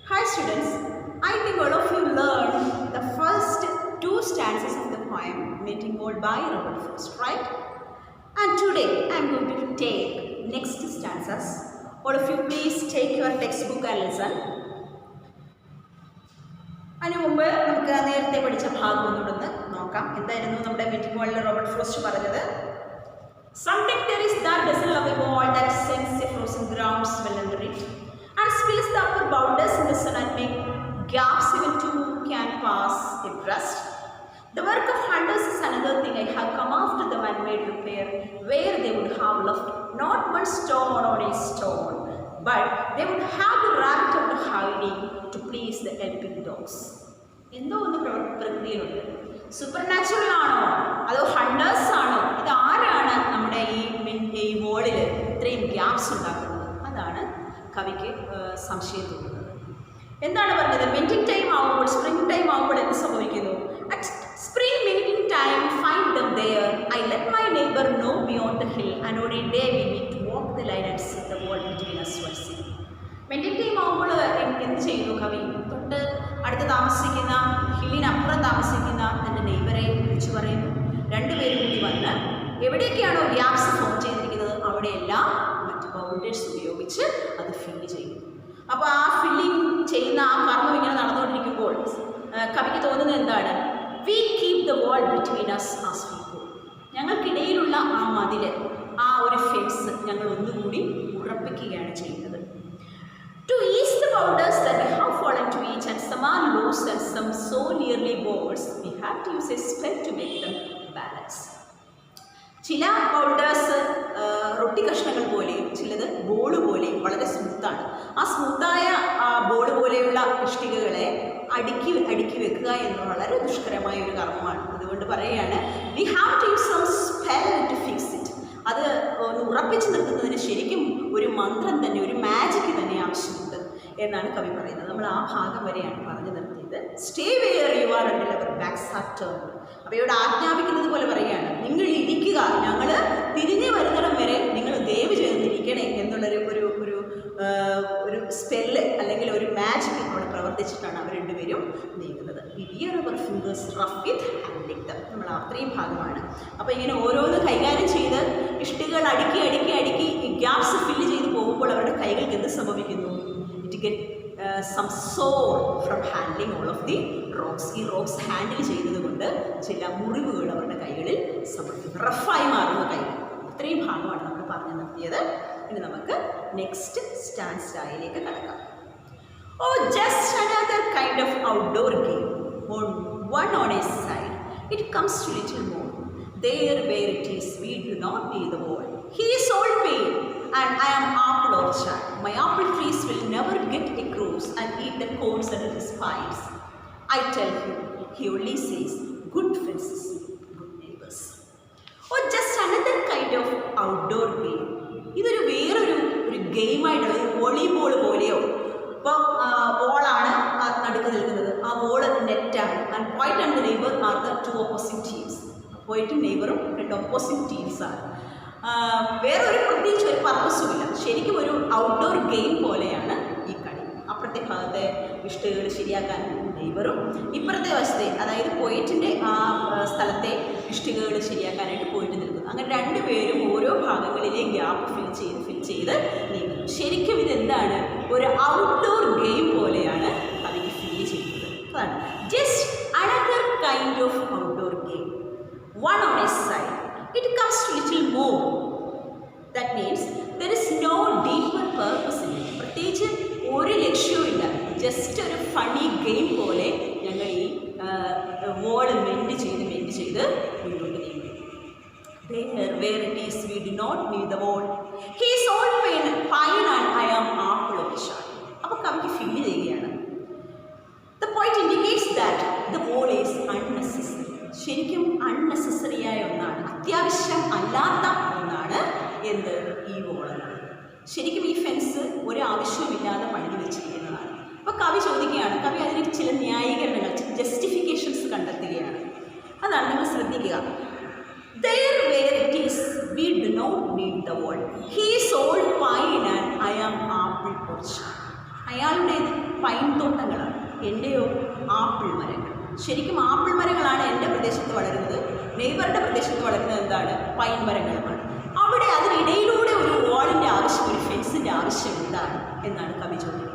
Hi students, I think all of you learned the first two stanzas of the poem Meeting Wall by Robert Frost, right? And today I am going to take next stanzas. All of you please take your textbook and listen. അതിന് മുമ്പ് നമുക്ക് നേരത്തെ പഠിച്ച ഭാഗം ഒന്നുകൂടെ നോക്കാം. എന്തായിരുന്നു നമ്മുടെ മീറ്റിംഗ് വാളിൽ റോബർട്ട് ഫ്രോസ്റ്റ് പറഞ്ഞത്? Some territories that doesn't love a wall that sends a frozen ground smell under it and spills the upper bounders in the sun and make gaps even two can pass abreast. The work of hunters is another thing I have come after the man-made repair, where they would have left not one stone on a stone, but they would have the rabbit out of hiding to please the epic dogs. എന്തോ ഒന്ന് പ്രകൃതിയിലുണ്ട്. Super natural ആണോ അതോ hunters ആണോ? ഇത് ആരാണ് നമ്മുടെ ഈ വോളിൽ ഇത്രയും ഗ്യാപ്സ് ഉണ്ടാക്കുന്നത്? അതാണ് കവിക്ക് സംശയം തോന്നുന്നത്. എന്താണ് പറഞ്ഞത്? മെൻറ്റിംഗ് ടൈം ആവുമ്പോൾ, സ്പ്രിംഗ് ടൈം ആവുമ്പോൾ എന്ത് സംഭവിക്കുന്നു? At spring mending time find them there I let my neighbour know beyond the hill and on a day we meet to walk the line and see the wall between us once. Mending time ആവുമ്പോൾ എന്ത് ചെയ്യുന്നു കവി? തൊട്ട് അടുത്ത് താമസിക്കുന്ന ഹില്ലിനപ്പുറം താമസിക്കുന്ന തൻ്റെ നെയ്ബറെ വിളിച്ചു പറയുന്നു. രണ്ടുപേരും കൂടി വന്ന് എവിടെയൊക്കെയാണോ ഗ്യാപ്സ് ഫോം ചെയ്തിരിക്കുന്നത് അവിടെയെല്ലാം മറ്റ് ബൗണ്ടേഴ്സ് ഉപയോഗിച്ച് അത് ഫില്ല് ചെയ്യുന്നു. അപ്പോൾ ആ ഫില്ലിങ് ചെയ്യുന്ന ആ കർമ്മം ഇങ്ങനെ നടന്നുകൊണ്ടിരിക്കുമ്പോൾ കവിക്ക് തോന്നുന്നത് എന്താണ്? We keep the wall between us as we go. ഞങ്ങൾക്കിടയിലുള്ള ആ മതിൽ, ആ ഒരു ഫെൻസ് ഞങ്ങൾ ഒന്നുകൂടി ഉറപ്പിക്കുകയാണ് ചെയ്യുന്നത്. To ease the bounders that we have fallen to each, and some are loose and some so nearly boards, we have to use a spell to make them balance. ചില ബൗണ്ടേഴ്സ് റൊട്ടി കഷ്ണങ്ങൾ പോലെയും ചിലത് ബോള് പോലെയും വളരെ സ്മൂത്താണ്. ആ സ്മൂത്തായ ബോള് പോലെയുള്ള ഇഷ്ടികകളെ അടുക്കി വെക്കുക എന്നത് വളരെ ദുഷ്കരമായ ഒരു കർമ്മമാണ്. അതുകൊണ്ട് പറയുകയാണ് we have to use some spell to fix it. അത് ഒന്ന് ഉറപ്പിച്ച് നിർത്തുന്നതിന് ശരിക്കും ഒരു മന്ത്രം തന്നെ, ഒരു മാജിക്ക് തന്നെ ആവശ്യമുണ്ട് എന്നാണ് കവി പറയുന്നത്. നമ്മൾ ആ ഭാഗം വരെയാണ് പറഞ്ഞു നിർത്തിയത്. Stay where you are until our backs are turned. അവയോട് ആജ്ഞാപിക്കുന്നത് പോലെ പറയുകയാണ്, നിങ്ങൾ ഇരിക്കുക, ഞങ്ങൾ തിരിഞ്ഞു വരുന്നിടം വരെ നിങ്ങൾ ദയവ് ചെയ്തിരിക്കണേ എന്നുള്ളൊരു ഒരു സ്പെല്ല് അല്ലെങ്കിൽ ഒരു മാജിക് അവിടെ പ്രവർത്തിച്ചിട്ടാണ് അവർ രണ്ടുപേരും നീങ്ങുന്നത്. വിയർ അവർ ഫിംഗേഴ്സ് റഫ് വിത്ത് ഹാൻഡിങ് ദം. നമ്മൾ അത്രയും ഭാഗമാണ്. അപ്പോൾ ഇങ്ങനെ ഓരോന്ന് കൈകാര്യം ചെയ്ത് ഇഷ്ടികൾ അടുക്കി ഗ്യാപ്സ് ഫില്ല് ചെയ്ത് പോകുമ്പോൾ അവരുടെ കൈകൾക്ക് എന്ത് സംഭവിക്കുന്നു? It get some sore from handling all of the rocks. ഈ റോക്സ് ഹാൻഡിൽ ചെയ്യുന്നത് കൊണ്ട് ചില മുറിവുകൾ അവരുടെ കൈകളിൽ സംഭവിക്കുന്നു. റഫായി മാറുന്ന കൈകൾ. ഇത്രയും ഭാഗമാണ് നമ്മൾ പറഞ്ഞു നിർത്തിയത്. ഇനി നമുക്ക് നെക്സ്റ്റ് സ്റ്റാൻസായിലേക്ക് കടക്കാം. Oh, just another kind of outdoor game. One on a side, it comes to little more. There where it is, we do not need the wall. He is all pain, and I am apple orchard. My apple trees will never get across and eat the cones under his spines. I tell him, he only says, good fences, good neighbors. Oh, just another kind of outdoor game. ഇതൊരു വേറൊരു ഗെയിമായിട്ടുള്ള ഒരു volleyball പോലെയോ. ഇപ്പോൾ ബോളാണ് നടുക്ക് നിൽക്കുന്നത്, ആ ball നെറ്റാണ്. And point and neighbour are the two opposite teams. പോയിന്റും നെയ്ബറും രണ്ട് ഓപ്പോസിറ്റ് ടീംസാണ്. വേറൊരു പ്രത്യേകിച്ച് ഒരു പർപ്പസുമില്ല. ശരിക്കും ഒരു ഔട്ട്ഡോർ ഗെയിം പോലെയാണ് ഈ കളി. അപ്പുറത്തെ ഭാഗത്തെ ഇഷ്ടികകൾ ശരിയാക്കാൻ നെയ്ബറും ഇപ്പുറത്തെ വശത്തെ, അതായത് പോയിന്റിൻ്റെ ആ സ്ഥലത്തെ ഇഷ്ടികകൾ ശരിയാക്കാനായിട്ട് പോയിട്ട് നിൽക്കുന്നു. അങ്ങനെ രണ്ടുപേരും ഓരോ ഭാഗങ്ങളിലെ ഗ്യാപ്പ് ഫിൽ ചെയ്ത് നീങ്ങുന്നു. ശരിക്കും ഇതെന്താണ്? ഒരു ഔട്ട്ഡോർ ഗെയിം പോലെയാണ് കവിക്ക് ഫീൽ ചെയ്യുന്നത്. അതാണ് just another kind of outdoor game. One on a side, it comes to little more. That means there is no deeper purpose in it. പ്രത്യേകിച്ച് ഒരു ലക്ഷ്യവുമില്ല. ജസ്റ്റ് ഒരു ഫണി ഗെയിം പോലെ ഞങ്ങൾ ഈ വോൾ മെൻഡ് ചെയ്ത് മുന്നോട്ട് നീങ്ങും. There where it is, we do not need the wall. He is all pine and I am apple orchard. അപ്പോൾ കവിക്ക് ഫീൽ ചെയ്യുകയാണ്. The point indicates that the wall is unnecessary. ശരിക്കും അൺനെസസറിയായ ഒന്നാണ്, അത്യാവശ്യം അല്ലാത്ത ഒന്നാണ് എന്ത്? ഈ വോളാണ്. ശരിക്കും ഈ ഫെൻസ് ഒരാവശ്യമില്ലാതെ പണിത് വെച്ചിരിക്കുന്നതാണ്. അപ്പോൾ കവി ചോദിക്കുകയാണ്, കവി അതിന് ചില ന്യായീകരണങ്ങൾ, ജസ്റ്റിഫിക്കേഷൻസ് കണ്ടെത്തുകയാണ്. അതാണ് നിങ്ങൾ ശ്രദ്ധിക്കുക. There where it is, we do not need the wall. He is all pine and I am apple orchard. അയാളുടേത് പൈൻ തോട്ടങ്ങളാണ്, എൻ്റെയോ ആപ്പിൾ മരങ്ങൾ. ശരിക്കും ആപ്പിൾ മരങ്ങളാണ് എൻ്റെ പ്രദേശത്ത് വളരുന്നത്, നെയ്ബറുടെ പ്രദേശത്ത് വളരുന്നത് എന്താണ്? പൈൻ മരങ്ങളുമാണ്. അവിടെ അതിനിടയിലൂടെ ഒരു വാളിൻ്റെ ആവശ്യം, ഒരു ഫെൻസിൻ്റെ ആവശ്യം എന്താണ് എന്നാണ് കവി ചോദിക്കുന്നത്.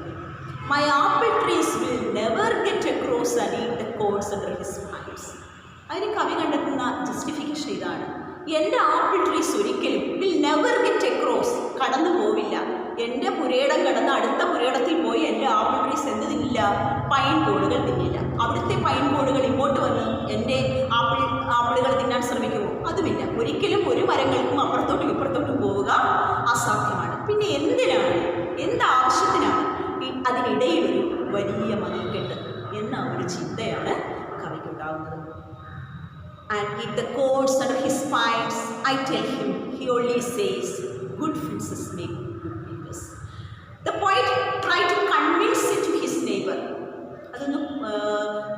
My apple trees will never get across and eat the cones under his pipes. അതിന് കവി കണ്ടെത്തുന്ന ജസ്റ്റിഫിക്കേഷൻ ഇതാണ്. എൻ്റെ ആപ്പിൾ ട്രീസ് ഒരിക്കലും വിൽ നെവർ ഗെറ്റ് എക്രോസ്, കടന്നു പോവില്ല. എൻ്റെ പുരയിടം കടന്ന് അടുത്ത പുരയിടത്തിൽ പോയി എൻ്റെ ആപ്പിൾ ട്രീസ് എന്ത് തിന്നില്ല? പൈൻ കോടുകൾ തിന്നില്ല. അവിടുത്തെ പൈൻ കോടുകൾ ഇങ്ങോട്ട് വന്ന് എൻ്റെ ആപ്പിളുകൾ തിന്നാൻ ശ്രമിക്കുമോ? അതുമില്ല. ഒരിക്കലും ഒരു മരങ്ങൾക്കും അപ്പുറത്തോട്ടും ഇപ്പുറത്തോട്ടും പോവുക അസാധ്യമാണ്. പിന്നെ എന്തിനാണ്, എന്താവശ്യത്തിനാണ് അതിനിടയിലൊരു വലിയ മതിൽക്കെട്ട് എന്ന ഒരു ചിന്തയാണ് കവിക്കുണ്ടാകുന്നത്. And if the cords under his pipes, I tell him, he only says, good fences make good neighbors. The poet tried to convince it to his neighbor. അതൊന്ന്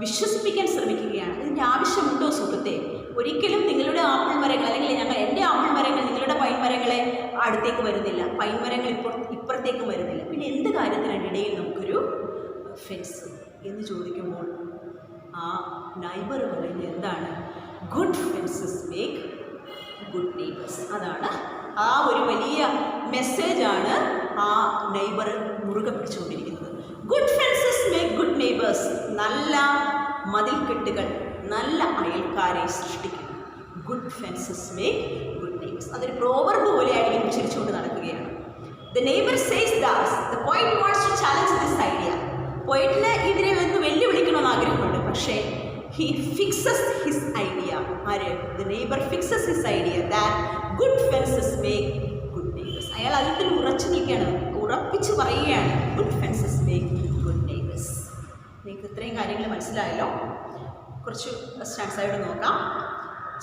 വിശ്വസിപ്പിക്കാൻ ശ്രമിക്കുകയാണ്. ഇതിൻ്റെ ആവശ്യമുണ്ടോ സുഹൃത്തെ? ഒരിക്കലും നിങ്ങളുടെ ആപ്പിൾ മരങ്ങൾ അല്ലെങ്കിൽ എൻ്റെ ആപ്പിൾ മരങ്ങൾ നിങ്ങളുടെ പൈൻ മരങ്ങളെ അടുത്തേക്ക് വരുന്നില്ല, പൈൻ മരങ്ങൾ ഇപ്പുറത്തേക്കും വരുന്നില്ല. പിന്നെ എന്ത് കാര്യത്തിനാണ് ഇടയിൽ നമുക്കൊരു ഫെൻസ് എന്ന് ചോദിക്കുമ്പോൾ ആ നൈബർ പറയുന്നത് എന്താണ്? Good fences make good neighbours. അതാണ് ആ ഒരു വലിയ മെസ്സേജാണ് ആ നെയ്ബർ മുറുകെ പിടിച്ചുകൊണ്ടിരിക്കുന്നത്. Good fences make good neighbours. നല്ല മതിൽക്കെട്ടുകൾ നല്ല അയൽക്കാരെ സൃഷ്ടിക്കും. Good fences make good neighbours. അതൊരു പ്രോവർബ് പോലെയായിരിക്കും ഉച്ചരിച്ചുകൊണ്ട് നടക്കുകയാണ്. The neighbor says that the poet wants to challenge this idea. പോയിട്ടിന് ഇതിനെ ഒന്ന് വെല്ലുവിളിക്കണമെന്ന് ആഗ്രഹമുണ്ട്. പക്ഷേ he fixes his idea. ആര്? The neighbor fixes his idea that good fences make good neighbors. അയാൾ അതിൽ ഉറച്ചു നിൽക്കുകയാണ്, ഉറപ്പിച്ച് പറയുകയാണ് good fences make good neighbours. നിങ്ങൾക്ക് ഇത്രയും കാര്യങ്ങൾ മനസ്സിലായല്ലോ. കുറച്ച് സ്റ്റാൻസായിട്ട് നോക്കാം.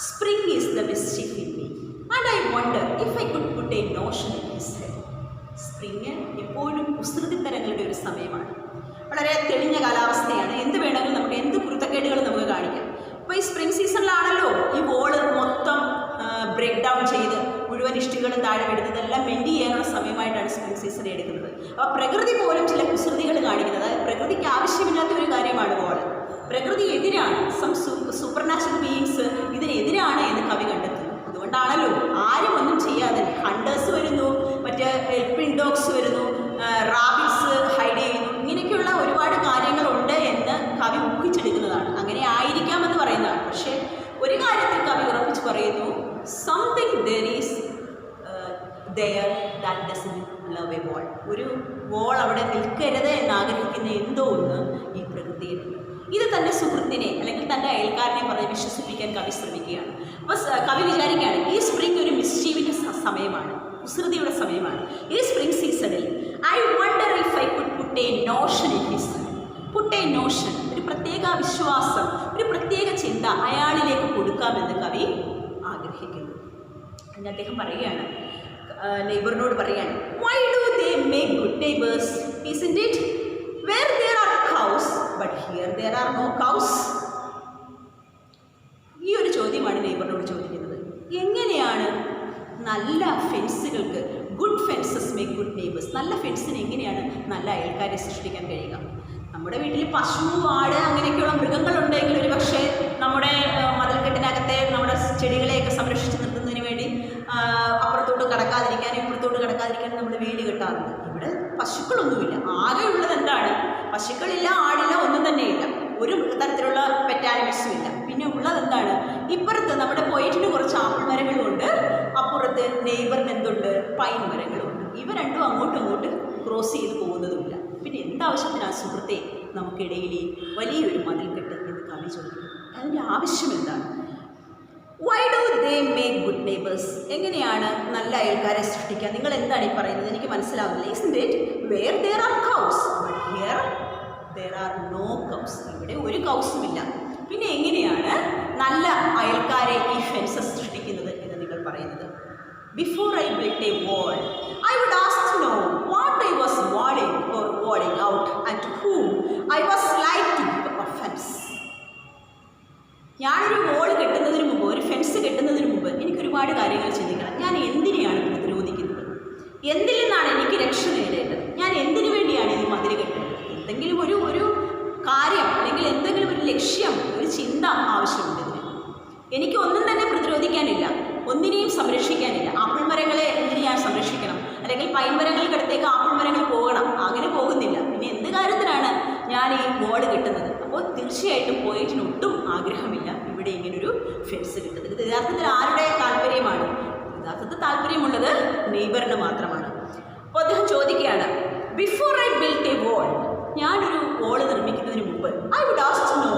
Spring is the mischief in me and I wonder if I could put a Notion in his head. Spring എപ്പോഴും കുസൃതിത്തരങ്ങളുടെ ഒരു സമയമാണ്. വളരെ തെളിഞ്ഞ കാലാവസ്ഥയാണ്. എന്ത് വേണമെങ്കിലും നമുക്ക്, എന്ത് കുരുത്തക്കേടുകളും നമുക്ക് കാണിക്കാം. അപ്പോൾ ഈ സ്പ്രിംഗ് സീസണിലാണല്ലോ ഈ വോള് മൊത്തം ബ്രേക്ക് ഡൗൺ ചെയ്ത് മുഴുവൻ ഇഷ്ടികളും താഴെ വിടുന്നത്. ഇതെല്ലാം മെൻഡ് ചെയ്യാനുള്ള സമയമായിട്ടാണ് സ്പ്രിംഗ് സീസൺ എടുക്കുന്നത്. അപ്പോൾ പ്രകൃതി പോലും ചില കുസൃതികൾ കാണിക്കുന്നത്, അതായത് പ്രകൃതിക്ക് ആവശ്യമില്ലാത്ത ഒരു കാര്യമാണ് വോള്. പ്രകൃതി എതിരാണ്, സൂപ്പർ നാച്ചുറൽ ബീയിങ്സ് ഇതിനെതിരാണ് എന്ന് കവി കണ്ടെത്തുന്നു. അതുകൊണ്ടാണല്ലോ ആരും ഒന്നും ചെയ്യാതെ ഹണ്ടേഴ്സ് വരുന്നു, മറ്റ് ഹെൽപ്പിംഗ് ഡോഗ്സ് വരുന്നു, റാബിറ്റ്സ് ഹൈഡ് ചെയ്യുന്നു, ഇങ്ങനെയൊക്കെയുള്ള ഒരുപാട് കാര്യങ്ങളുണ്ട് എന്ന് കവി ഊഹിച്ചെടുക്കുന്നതാണ്. അങ്ങനെ ആയിരിക്കാമെന്ന് പറയുന്നതാണ്. പക്ഷേ ഒരു കാര്യത്തിൽ കവി ഉറപ്പിച്ച് പറയുന്നു, something there is there that doesn't love a wall. ഒരു വോൾ അവിടെ നിൽക്കരുത് എന്നാഗ്രഹിക്കുന്ന എന്തോ ഒന്ന് ഈ പ്രകൃതിയിലുണ്ട്. ഇത് തൻ്റെ സുഹൃത്തിനെ അല്ലെങ്കിൽ തൻ്റെ അയൽക്കാരനെ പറഞ്ഞ് വിശ്വസിപ്പിക്കാൻ കവി ശ്രമിക്കുകയാണ്. അപ്പോൾ കവി വിചാരിക്കുകയാണ് ഈ സ്പ്രിംഗ് ഒരു മിസ്ചീവിൻ്റെ സമയമാണ്, കുസൃതിയുടെ സമയമാണ്. ഈ സ്പ്രിംഗ് സീസണിൽ I wonder if I could put a Notion in his. Put a Notion, ഒരു പ്രത്യേക വിശ്വാസം, ഒരു പ്രത്യേക ചിന്ത അയാളിലേക്ക് കൊടുക്കാമെന്ന് കവി ആഗ്രഹിക്കുന്നു. എന്ന് അദ്ദേഹം പറയുകയാണ്, നെയ്ബറിനോട് പറയുകയാണ്, why do they make good neighbours? Isn't it where there are cows but here there are no cows? ഈ ഒരു ചോദ്യമാണ് നെയ്ബറിനോട് ചോദിക്കുന്നത്. എങ്ങനെയാണ് നല്ല ഫെൻസുകൾക്ക്, good fences make good neighbours, നല്ല ഫെൻസിന് എങ്ങനെയാണ് നല്ല അയൽക്കാരെ സൃഷ്ടിക്കാൻ കഴിയുക? നമ്മുടെ വീട്ടിൽ പശു, ആട് അങ്ങനെയൊക്കെയുള്ള മൃഗങ്ങളുണ്ടെങ്കിൽ ഒരു പക്ഷേ നമ്മുടെ മതിൽക്കെട്ടിനകത്തെ നമ്മുടെ ചെടികളെയൊക്കെ സംരക്ഷിച്ച് നിർത്തുന്നതിന് വേണ്ടി അപ്പുറത്തോട്ട് കടക്കാതിരിക്കാനും ഇപ്പുറത്തോട്ട് കടക്കാതിരിക്കാനും നമ്മൾ വേലി കെട്ടാറുണ്ട്. ഇവിടെ പശുക്കളൊന്നുമില്ല. ആകെയുള്ളത് എന്താണ്? പശുക്കളില്ല, ആടില്ല, ഒന്നും തന്നെയില്ല, ഒരു തരത്തിലുള്ള പെറ്റ് ആനിമൽസും ഇല്ല. പിന്നെ ഉള്ളത് എന്താണ്? ഇപ്പുറത്ത് നമ്മുടെ പോയിറ്റിന് കുറച്ച് ആപ്പിൾ മരങ്ങളുമുണ്ട്, അപ്പുറത്ത് നെയ്ബറിന് എന്തുണ്ട്? പൈൻ മരങ്ങളുമുണ്ട്. ഇവ രണ്ടും അങ്ങോട്ടും ഇങ്ങോട്ട് ക്രോസ് ചെയ്ത് പോകുന്നതുമില്ല. പിന്നെ എന്താവശ്യത്തിനാണ് സുഹൃത്തെ നമുക്കിടയിൽ വലിയൊരു മതിൽക്കെട്ട് എന്ന് കവി ചോദിക്കുന്നു. അതിൻ്റെ ആവശ്യം എന്താണ്? Y do they make good neighbours? എങ്ങനെയാണ് നല്ല അയൽക്കാരെ സൃഷ്ടിക്കുക? നിങ്ങൾ എന്താണ് ഈ പറയുന്നത്? എനിക്ക് മനസ്സിലാവുന്നില്ല. Isn't it where there are cows but here there are no cows? ഇവിടെ ഒരു കൗസും ഇല്ല. പിന്നെ എങ്ങനെയാണ് നല്ല അയൽക്കാരെ ഈ ഫെൻസസ് സൃഷ്ടിക്കുന്നത് എന്ന് നിങ്ങൾ പറയുന്നത്? Before I build a wall I would ask to know what I was walling or walling out and to whom I was like to give offence. ഞാനൊരു വോൾ കെട്ടുന്നതിന് മുമ്പ്, ഒരു ഫെൻസ് കെട്ടുന്നതിന് മുമ്പ് എനിക്ക് ഒരുപാട് കാര്യങ്ങൾ ചിന്തിക്കണം. ഞാൻ എന്തിനെയാണ് പ്രതിരോധിക്കുന്നത്? എന്തിൽ നിന്നാണ് എനിക്ക് രക്ഷ നേടേണ്ടത്? ഞാൻ എന്തിനു വേണ്ടിയാണ് ഈ മതിൽ കെട്ടേണ്ടത്? എന്തെങ്കിലും ലക്ഷ്യം, ഒരു ചിന്ത ആവശ്യമുണ്ട് ഇതിന്. എനിക്ക് ഒന്നും തന്നെ പ്രതിരോധിക്കാനില്ല, ഒന്നിനെയും സംരക്ഷിക്കാനില്ല. ആപ്പിൾ മരങ്ങളെ എന്തിനു ഞാൻ സംരക്ഷിക്കണം? അല്ലെങ്കിൽ പൈൻ മരങ്ങൾക്കടുത്തേക്ക് ആപ്പിൾ മരങ്ങൾ പോകണം, അങ്ങനെ പോകുന്നില്ല. പിന്നെ എന്ത് കാര്യത്തിനാണ് ഞാൻ ഈ ബോർഡ് കിട്ടുന്നത്? അപ്പോൾ തീർച്ചയായിട്ടും പോയിട്ടിന് ഒട്ടും ആഗ്രഹമില്ല ഇവിടെ ഇങ്ങനൊരു ഫെൻസ് കിട്ടുന്നത്. ഇത് യഥാർത്ഥത്തിൽ ആരുടെ താല്പര്യമാണ്? യഥാർത്ഥത്തിൽ താല്പര്യമുള്ളത് നെയ്ബറിന് മാത്രമാണ്. അപ്പോൾ അദ്ദേഹം ചോദിക്കുകയാണ്, before I build a wall, ഞാനൊരു വോള് നിർമ്മിക്കുന്നതിന് മുമ്പ് I would ask to know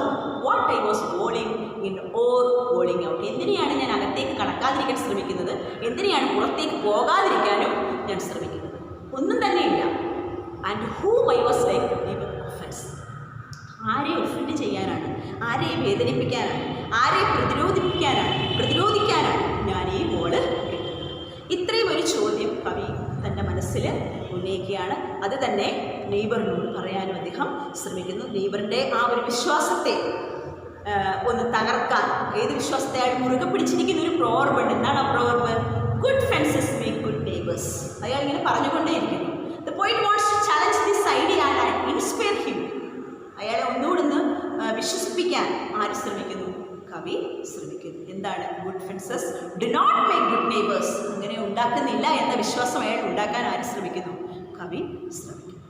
what I was walling in or walling out. എന്തിനെയാണ് ഞാൻ അകത്തേക്ക് കടക്കാതിരിക്കാൻ ശ്രമിക്കുന്നത്, എന്തിനെയാണ് പുറത്തേക്ക് പോകാതിരിക്കാനും ഞാൻ ശ്രമിക്കുന്നത്? ഒന്നും തന്നെയില്ല. And whom I was like to give offence. ആരെ ഒഫൻഡ് ചെയ്യാനാണ്, ആരെ വേദനിപ്പിക്കാനാണ്, ആരെ പ്രതിരോധിക്കാനാണ് ഞാൻ ഈ വോള് കിട്ടുന്നത്? ഇത്രയും ഒരു ചോദ്യം കവി തൻ്റെ മനസ്സിൽ ഉന്നയിക്കുകയാണ്. അത് തന്നെ നെയ്ബറിനോട് പറയാനും അദ്ദേഹം ശ്രമിക്കുന്നു. നെയ്ബറിൻ്റെ ആ ഒരു വിശ്വാസത്തെ ഒന്ന് തകർക്കാൻ, ഏത് വിശ്വാസത്തെ അയാൾ മുറുകെ പിടിച്ചിരിക്കുന്ന ഒരു പ്രോവർബുണ്ട്. എന്താണ് ആ proverb? Good fences make good neighbours. അയാൾ ഇങ്ങനെ പറഞ്ഞുകൊണ്ടേയിരിക്കുന്നു. The poet wants to challenge this idea and inspire him. അയാളെ ഒന്നുകൂടെ വിശ്വസിപ്പിക്കാൻ ആര് ശ്രമിക്കുന്നു? കവി ശ്രമിക്കുന്നു. എന്താണ്? Good fences do not make good neighbours. അങ്ങനെ ഉണ്ടാക്കുന്നില്ല എന്ന വിശ്വാസം അയാൾ ഉണ്ടാക്കാൻ ആര് ശ്രമിക്കുന്നു? കവി ശ്രമിക്കുന്നു.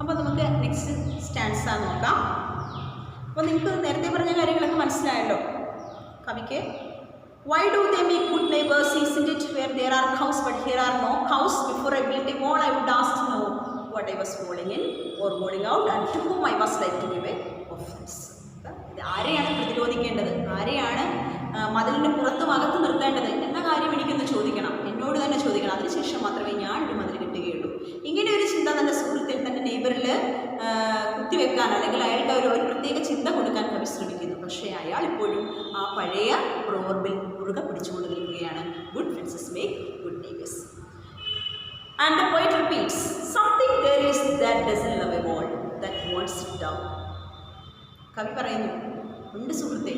അപ്പോൾ നമുക്ക് നെക്സ്റ്റ് സ്റ്റാൻസ നോക്കാം. അപ്പോൾ നിങ്ങൾക്ക് നേരത്തെ പറഞ്ഞ കാര്യങ്ങളൊക്കെ മനസ്സിലായല്ലോ കവിക്ക്. Why do they make good neighbors? Isn't it where there are cows but here are no cows? Before I built a wall, I would ask to know what I was falling in or falling out and to whom I was like to give a offense. ഇത് ആരെയാണ് പ്രതിരോധിക്കേണ്ടത്, ആരെയാണ് മതിലിൻ്റെ പുറത്തും അകത്ത് നിർത്തേണ്ടത് എന്ന കാര്യം എനിക്കൊന്ന് ചോദിക്കണം, എന്നോട് തന്നെ ചോദിക്കണം. അതിനുശേഷം മാത്രമേ ഞാനൊരു മതിൽ കിട്ടുകയുള്ളൂ. ഇങ്ങനെ ഒരു ചിന്ത തൻ്റെ സുഹൃത്തിൽ, തൻ്റെ നെയ്ബറിൽ കുത്തിവെക്കാൻ, അല്ലെങ്കിൽ അയാൾക്ക് ഒരു പ്രത്യേക ചിന്ത കൊടുക്കാൻ കവി ശ്രമിക്കുന്നു. പക്ഷേ അയാൾ ഇപ്പോഴും ആ പഴയ പ്രോവർബിൽ മുറുകെ പിടിച്ചുകൊണ്ട് നിൽക്കുകയാണ്. Good fences make good neighbours. And the poet repeats, something there is that doesn't love a wall that wants it down. കവി പറയുന്നു, ഉണ്ട് സുഹൃത്തെ,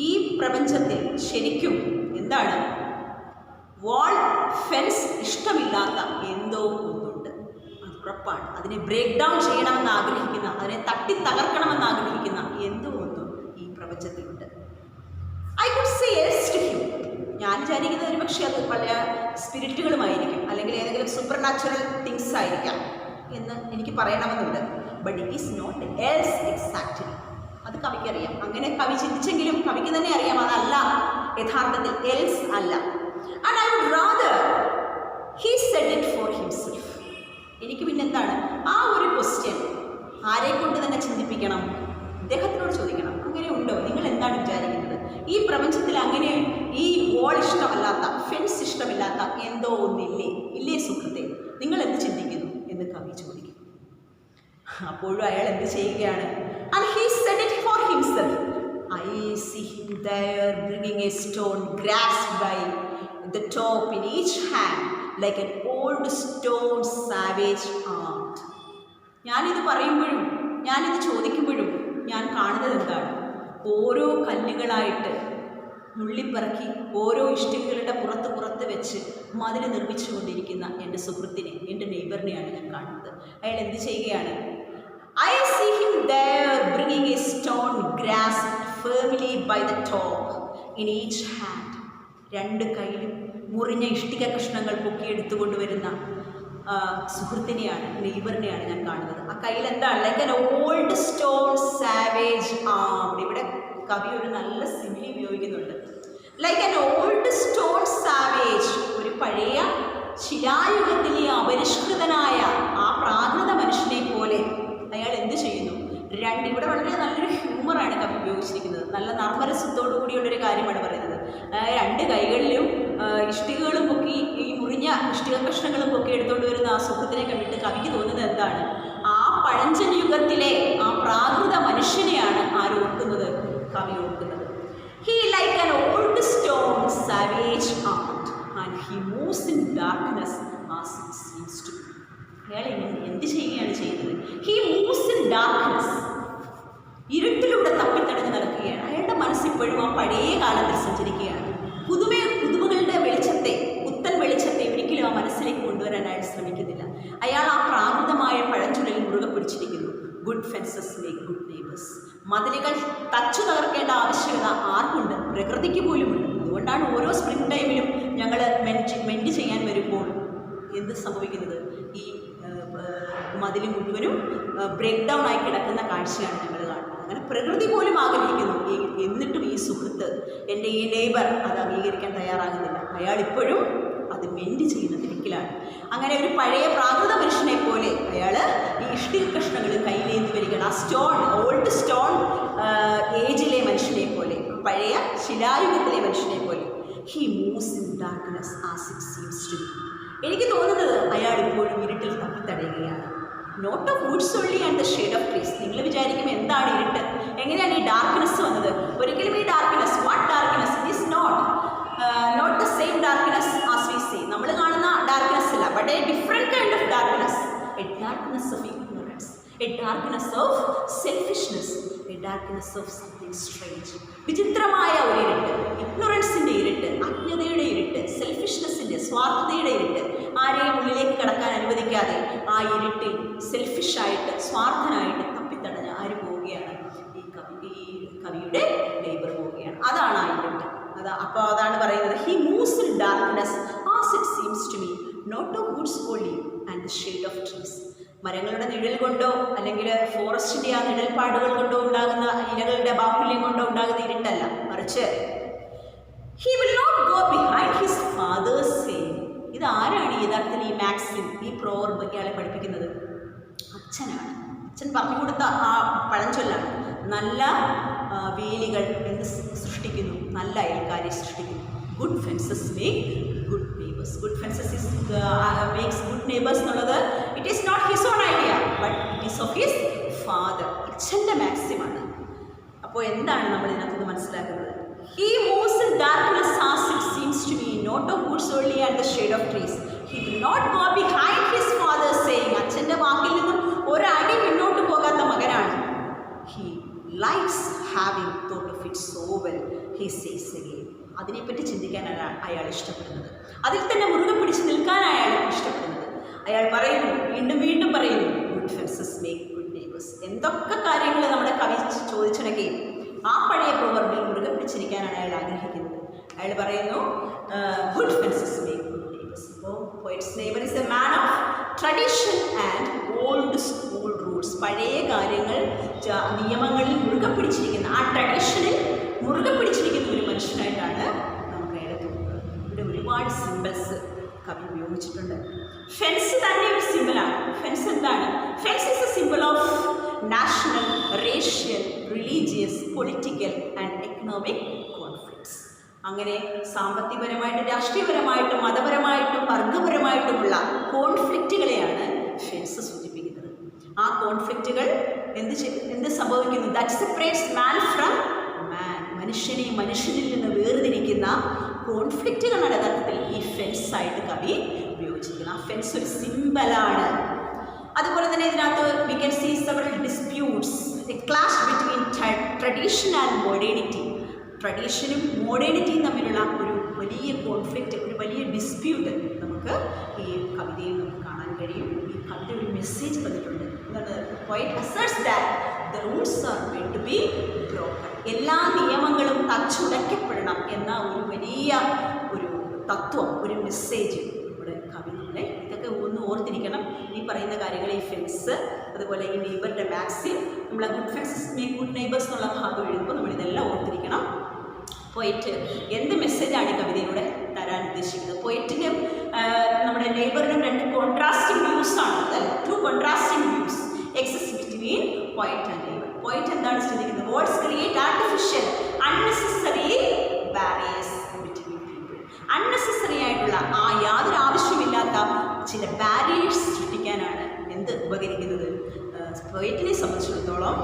ഈ പ്രപഞ്ചത്തിൽ ശരിക്കും എന്താണ് വാൾ, ഫെൻസ് ഇഷ്ടമില്ലാത്ത എന്തോ ഒന്നുണ്ട്. അത് ഉറപ്പാണ്. അതിനെ ബ്രേക്ക് ഡൗൺ ചെയ്യണമെന്ന് ആഗ്രഹിക്കുന്ന, അതിനെ തട്ടി തകർക്കണമെന്ന് ആഗ്രഹിക്കുന്ന എന്തോ ഒന്നും ഈ പ്രപഞ്ചത്തിലുണ്ട്. I could say yes to him. ഞാൻ വിചാരിക്കുന്നത് ഒരു പക്ഷേ അത് പല സ്പിരിറ്റുകളുമായിരിക്കും, അല്ലെങ്കിൽ ഏതെങ്കിലും സൂപ്പർ നാച്ചുറൽ തിങ്സ് ആയിരിക്കാം എന്ന് എനിക്ക് പറയണമെന്നുണ്ട്. But it is not else exactly. അത് കവിക്കറിയാം. അങ്ങനെ കവി ചിന്തിച്ചെങ്കിലും കവിക്ക് തന്നെ അറിയാം അതല്ല യഥാർത്ഥത്തിൽ, എൽസ് അല്ല. And I would rather he said it for himself. എനിക്ക് പിന്നെന്താണ് ആ ഒരു ക്വസ്റ്റ്യൻ ആരെ കൊണ്ട് തന്നെ ചിന്തിപ്പിക്കണം, അദ്ദേഹത്തിനോട് ചോദിക്കണം. അങ്ങനെ ഉണ്ടോ? നിങ്ങൾ എന്താണ് വിചാരിക്കുന്നത്? ഈ പ്രപഞ്ചത്തിൽ അങ്ങനെ ഈ വോൾ ഇഷ്ടമല്ലാത്ത, ഫെൻസ് ഇഷ്ടമില്ലാത്ത എന്തോ ഒന്നില്ലേ? ഇല്ലേ സുഹൃത്തെ? നിങ്ങൾ എന്ത് ചിന്തിക്കുന്നു എന്ന് കവി ചോദിക്കും. അപ്പോഴും അയാൾ എന്ത് ചെയ്യുകയാണ്? And he said it for himself. I see him there bringing a stone grasped by the top in each hand like an old stone savage armed. ഞാനിത് പറയുമ്പോഴും ഞാനിത് ചോദിക്കുമ്പോഴും ഞാൻ കാണുന്നത് എന്താണ്? ഓരോ കല്ലുകളായിട്ട് നുള്ളിപ്പറക്കി ഓരോ ഇഷ്ടികകളുടെ പുറത്ത് വെച്ച് മതിൽ നിർമ്മിച്ചു കൊണ്ടിരിക്കുന്ന എൻ്റെ സുഹൃത്തിനെ, എൻ്റെ നെയ്ബറിനെയാണ് ഞാൻ കാണുന്നത്. അയാൾ എന്ത് ചെയ്യുകയാണ്? I see him there bringing a stone grasped firmly by the top in each hand. രണ്ട് കൈയിലും മുറിഞ്ഞ ഇഷ്ടിക കഷ്ണങ്ങൾ പൊക്കിയെടുത്തുകൊണ്ടുവരുന്ന സുഹൃത്തിനെയാണ്, നെയ്ബറിനെയാണ് ഞാൻ കാണുന്നത്. ആ കയ്യിൽ എന്താണ്? Like an old stone savage armed. ഇവിടെ കവി ഒരു നല്ല സിമിലി ഉപയോഗിക്കുന്നുണ്ട്. Like an old stone savage, ഒരു പഴയ ശിലായുഗത്തിലെ അപരിഷ്കൃതനായ ആ പ്രാകൃത മനുഷ്യനെ പോലെ അയാൾ എന്ത് ചെയ്യുന്നു? ഇവിടെ വളരെ നല്ലൊരു ഹ്യൂമറാണ് കവി ഉപയോഗിച്ചിരിക്കുന്നത്. നല്ല നർമ്മരസത്തോടു കൂടിയുള്ളൊരു കാര്യമാണ് പറയുന്നത്. രണ്ട് കൈകളിലും ഇഷ്ടികകളും പൊക്കി, ഈ മുറിഞ്ഞ ഇഷ്ടിക കഷ്ണങ്ങളും പൊക്കി എടുത്തുകൊണ്ട് വരുന്ന ആ സുഹൃത്തിനെ കണ്ടിട്ട് കവിക്ക് തോന്നുന്നത് എന്താണ്? ആ പഴഞ്ചൻ യുഗത്തിലെ ആ പ്രാകൃത മനുഷ്യനെയാണ് ആര് ഓർക്കുന്നത്? കവി ഓർക്കുന്നത്. He like an old stone savage armed and he moves in darkness as it seems to. അയാൾ എന്ത് ചെയ്യുകയാണ് ചെയ്യുന്നത്? ഹി മൂവ്സ് ഇൻ ഡാർക്ക്നെസ്, ഇരുട്ടിലൂടെ തപ്പിത്തടഞ്ഞ് നടക്കുകയാണ്. അയാളുടെ മനസ്സിപ്പോഴും ആ പഴയ കാലത്തിൽ സഞ്ചരിക്കുകയാണ്. പുതുമകളുടെ വെളിച്ചത്തെ, പുത്തൻ വെളിച്ചത്തെ ഒരിക്കലും ആ മനസ്സിലേക്ക് കൊണ്ടുവരാൻ അയാൾ ശ്രമിക്കുന്നില്ല. അയാൾ ആ പ്രാകൃതമായ പഴഞ്ചൊല്ലിൽ മുറുകെ പിടിച്ചിരിക്കുന്നു. Good fences make good neighbours. മതിലുകൾ തച്ചു തകർക്കേണ്ട ആവശ്യകത ആർക്കുണ്ട്? പ്രകൃതിക്ക് പോലുമുണ്ട്. അതുകൊണ്ടാണ് ഓരോ സ്പ്രിംഗ് ടൈമിലും ഞങ്ങൾ മെൻറ്റ് ചെയ്യാൻ വരുമ്പോൾ എന്ത് സംഭവിക്കുന്നത്? ഈ മതിൽ മുഴുവനും ബ്രേക്ക് ഡൗൺ ആയി കിടക്കുന്ന കാഴ്ചയാണ് ഞങ്ങൾ കാണുന്നത്. അങ്ങനെ പ്രകൃതി പോലും ആഗ്രഹിക്കുന്നു. എന്നിട്ടും ഈ സുഹൃത്ത്, എൻ്റെ ഈ നെയ്ബർ അത് അംഗീകരിക്കാൻ തയ്യാറാകുന്നില്ല. അയാൾ ഇപ്പോഴും അത് മെൻറ്റ് ചെയ്യുന്ന തിരക്കിലാണ്. അങ്ങനെ ഒരു പഴയ പ്രാകൃത മനുഷ്യനെ പോലെ അയാൾ ഈ ഇഷ്ടിക കഷ്ണങ്ങൾ കയ്യിലേന്തി വരികയാണ്. ആ ഓൾഡ് സ്റ്റോൺ ഏജിലെ മനുഷ്യനെ പോലെ, പഴയ ശിലായുഗത്തിലെ മനുഷ്യനെ പോലെ. He moves in darkness as it seems to be. എനിക്ക് തോന്നുന്നത് അയാൾ ഇപ്പോഴും ഇരുട്ടിൽ തപ്പിത്തടയുകയാണ്. Not of woods only and the shade of trees. നിങ്ങൾ വിചാരിക്കും എന്താണ് ഇരുട്ട്, എങ്ങനെയാണ് ഈ ഡാർക്ക്നെസ് വന്നത്? ഒരിക്കലും ഈ darkness, what darkness, it is not the same darkness as we see. നമ്മൾ കാണുന്ന ഡാർക്ക്നെസ് അല്ല, but a different kind of darkness. A darkness of ignorance, a darkness of selfishness, a darkness of something strange. വിചിത്രമായ ഒരു ഇരുട്ട്, ഇഗ്നോറൻസിൻ്റെ ഇരുട്ട്, അജ്ഞതയുടെ ഇരുട്ട്, സെൽഫിഷ്നെസ്സിൻ്റെ, സ്വാർത്ഥതയുടെ ഇരുട്ട്. ആരെയും ഉള്ളിലേക്ക് കടക്കാൻ അനുവദിക്കാതെ ആ ഇരുട്ടിൽ സെൽഫിഷായിട്ട്, സ്വാർത്ഥനായിട്ട് തപ്പിത്തടഞ്ഞ് ആര് പോവുകയാണ്? ഈ കവിയുടെ നെയ്ബർ പോവുകയാണ്. അതാണ് ആ ഇരുട്ട്. അപ്പോൾ അതാണ് പറയുന്നത്, he moves in darkness as it seems to me, not of woods only and the shade of trees. മരങ്ങളുടെ നിഴൽ കൊണ്ടോ അല്ലെങ്കിൽ ഫോറസ്റ്റിൻ്റെ ആ നിഴൽപ്പാടുകൾ കൊണ്ടോ ഉണ്ടാകുന്ന, ഇലകളുടെ ബാഹുല്യം കൊണ്ടോ ഉണ്ടാകുന്ന ഇരുട്ടല്ല, മറിച്ച് he will not go behind his father's saying. ഇതാരാണ് യഥാർത്ഥത്തിൽ ഈ മാക്സിം, ഈ പ്രോവർബ് ഇയാളെ പഠിപ്പിക്കുന്നത്? അച്ഛനാണ്. അച്ഛൻ പറഞ്ഞു കൊടുത്ത ആ പഴഞ്ചൊല്ലാണ്. നല്ല വേലികൾ എന്ത് സൃഷ്ടിക്കുന്നു? നല്ല അയൽക്കാരെ സൃഷ്ടിക്കുന്നു. Good fences make good neighbours. Good fences makes good neighbours എന്നുള്ളത് it is not his own idea, but it is of his father. അച്ഛൻ്റെ മാക്സിമാണ്. അപ്പോൾ എന്താണ് നമ്മൾ ഇതിനകത്ത് മനസ്സിലാക്കുന്നത്? He moves in darkness as it seems to me, not of woods only and the shade of trees. He will not go behind his father's saying. അച്ഛൻ്റെ വാക്കിൽ നിന്നും ഒരടി മുന്നോട്ട് പോകാത്ത മകനാണ്. He likes having thought of it so well, he says again. അതിനെപ്പറ്റി ചിന്തിക്കാനാണ് അയാൾ ഇഷ്ടപ്പെടുന്നത്. അതിൽ തന്നെ മുറുകെ പിടിച്ച് നിൽക്കാനാണ് അയാൾ ഇഷ്ടപ്പെടുന്നത്. അയാൾ പറയുന്നു, വീണ്ടും വീണ്ടും പറയുന്നു, good fences make good neighbours. എന്തൊക്കെ കാര്യങ്ങൾ നമ്മുടെ കവി ചോദിച്ചിടയ്ക്ക് ആ പഴയ പ്രവർബിൽ മുറുകെ പിടിച്ചിരിക്കാനാണ് അയാൾ ആഗ്രഹിക്കുന്നത്. അയാൾ പറയുന്നു, good fences make good neighbours. അപ്പോൾ poet's neighbour is a man of tradition and old school rules. പഴയ കാര്യങ്ങൾ, നിയമങ്ങളിൽ മുറുകെ പിടിച്ചിരിക്കുന്ന, ആ ട്രഡീഷനിൽ മുറുകെ പിടിച്ചിരിക്കുന്ന ഒരു മനുഷ്യനായിട്ടാണ് നമുക്ക് അയാളെ തോന്നുന്നത്. ഇവിടെ ഒരുപാട് സിമ്പിൾസ് കവി ഉപയോഗിച്ചിട്ടുണ്ട്. ഫെൻസ് തന്നെ ഒരു സിമ്പിളാണ്. ഫെൻസ് എന്താണ്? Fence is A simple of national, racial, religious, political and economic conflicts. അങ്ങനെ സാമ്പത്തികപരമായിട്ടും രാഷ്ട്രീയപരമായിട്ടും മതപരമായിട്ടും വർഗപരമായിട്ടുമുള്ള കോൺഫ്ലിക്റ്റുകളെയാണ് ഫെൻസ് സൂചിപ്പിക്കുന്നത്. ആ കോൺഫ്ലിക്റ്റുകൾ എന്ത് സംഭവിക്കുന്നു? ദാറ്റ് സെപ്പറേറ്റ്സ് മാൻ ഫ്രം മാൻ. മനുഷ്യനെ മനുഷ്യനിൽ നിന്ന് വേർതിരിക്കുന്ന കോൺഫ്ലിക്റ്റുകളാണ് യഥാർത്ഥത്തിൽ ഈ ഫെൻസായിട്ട് കവി ഉപയോഗിച്ചിരിക്കുന്നത്. ആ ഫെൻസ് ഒരു സിമ്പലാണ്. അതുപോലെ തന്നെ ഇതിനകത്ത് we can see several disputes, a clash between tradition and modernity. ട്രഡീഷനും മോഡേണിറ്റിയും തമ്മിലുള്ള ഒരു വലിയ കോൺഫ്ലിക്റ്റ്, ഒരു വലിയ ഡിസ്പ്യൂട്ട് നമുക്ക് ഈ കവിതയിൽ നമുക്ക് കാണാൻ കഴിയും. ഈ കവിത ഒരു മെസ്സേജ് വന്നിട്ടുണ്ട്. എന്താണ്? Poet asserts that the rules are made to be broken. എല്ലാ നിയമങ്ങളും തച്ചുടയ്ക്കപ്പെടണം എന്ന ഒരു വലിയ ഒരു തത്വം, ഒരു മെസ്സേജ് ഇവിടെ കവിതയിലെ. ഇതൊക്കെ ഒന്ന് ഓർത്തിരിക്കണം. ഈ പറയുന്ന കാര്യങ്ങൾ, ഈ ഫെൻസ്, അതുപോലെ ഈ നെയ്ബറിൻ്റെ മാക്സിം, നമ്മൾ good fences make good neighbours എന്നുള്ള ഭാഗം എഴുതുമ്പോൾ നമ്മളിതെല്ലാം ഓർത്തിരിക്കണം. പോയിറ്റ് എന്ത് മെസ്സേജാണ് ഈ കവിതയിലൂടെ തരാൻ ഉദ്ദേശിക്കുന്നത്? പോയിറ്റിനും നമ്മുടെ നെയ്ബറിനും രണ്ട് കോൺട്രാസ്റ്റിംഗ് വ്യൂസാണ്. അതായത് two contrasting views exist between poet and neighbour. Poet എന്താണ് ചിന്തിക്കുന്നത്? Words create artificial unnecessary barriers between people. Unnecessary ആയിട്ടുള്ള ആ യാതൊരു ആവശ്യമില്ലാത്ത ചില ബാരിയേഴ്സ് സൃഷ്ടിക്കാനാണ് എന്ത് ഉപകരിക്കുന്നത്? പോയിറ്റിനെ സംബന്ധിച്ചിടത്തോളം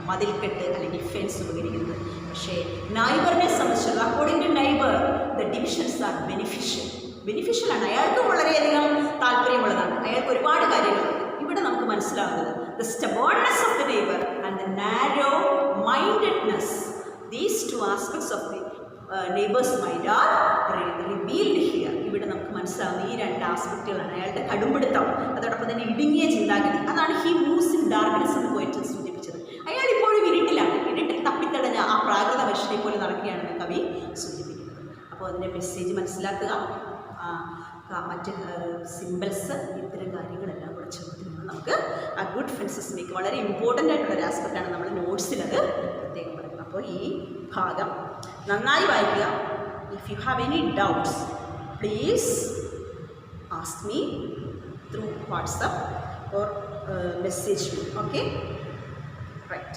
മതിൽക്കെട്ട് അല്ലെങ്കിൽ ഫെൻസ് ഉപകരിക്കുന്നത്. പക്ഷേ നൈബറിനെ സംബന്ധിച്ചിടത്തോളം, according to neighbour, the divisions are ബെനിഫിഷ്യലാണ്. അയാൾക്കും വളരെയധികം താല്പര്യമുള്ളതാണ്. അയാൾക്ക് ഒരുപാട് കാര്യങ്ങളുണ്ട്. ഇവിടെ നമുക്ക് മനസ്സിലാവുന്നത് the stubbornness of the neighbor and the narrow mindedness, these two aspects of the neighbor's mind are revealed here. ഇവിടെ നമുക്ക് മനസ്സിലാവുന്ന ഈ രണ്ട് ആസ്പെക്റ്റുകളാണ്. അയാളുടെ കടുംപിടുത്തം, അതോടൊപ്പം തന്നെ ഇടുങ്ങിയ ചിന്താഗതി. അതാണ് ഹി മൂവ്സ് ഇൻ ഡാർക്ക്നെസ് എന്ന് പോയിട്ട് സൂചിപ്പിച്ചത്. അയാൾ ഇപ്പോഴും ഇരുട്ടിലാണ്. അതിൻ്റെ മെസ്സേജ് മനസ്സിലാക്കുക, മറ്റ് സിമ്പിൾസ്, ഇത്തരം കാര്യങ്ങളെല്ലാം കൂടെ ചേർത്ത് നമുക്ക് ആ ഗുഡ് ഫെൻസസ് മേക്ക് വളരെ ഇമ്പോർട്ടൻ്റ് ആയിട്ടുള്ളൊരു ആസ്പെക്റ്റാണ് നമ്മൾ നോട്ട്സിലത് പ്രത്യേകം പറയുന്നത്. അപ്പോൾ ഈ ഭാഗം നന്നായി വായിക്കുക. If you have any doubts please ask me through WhatsApp or message me. Okay, right.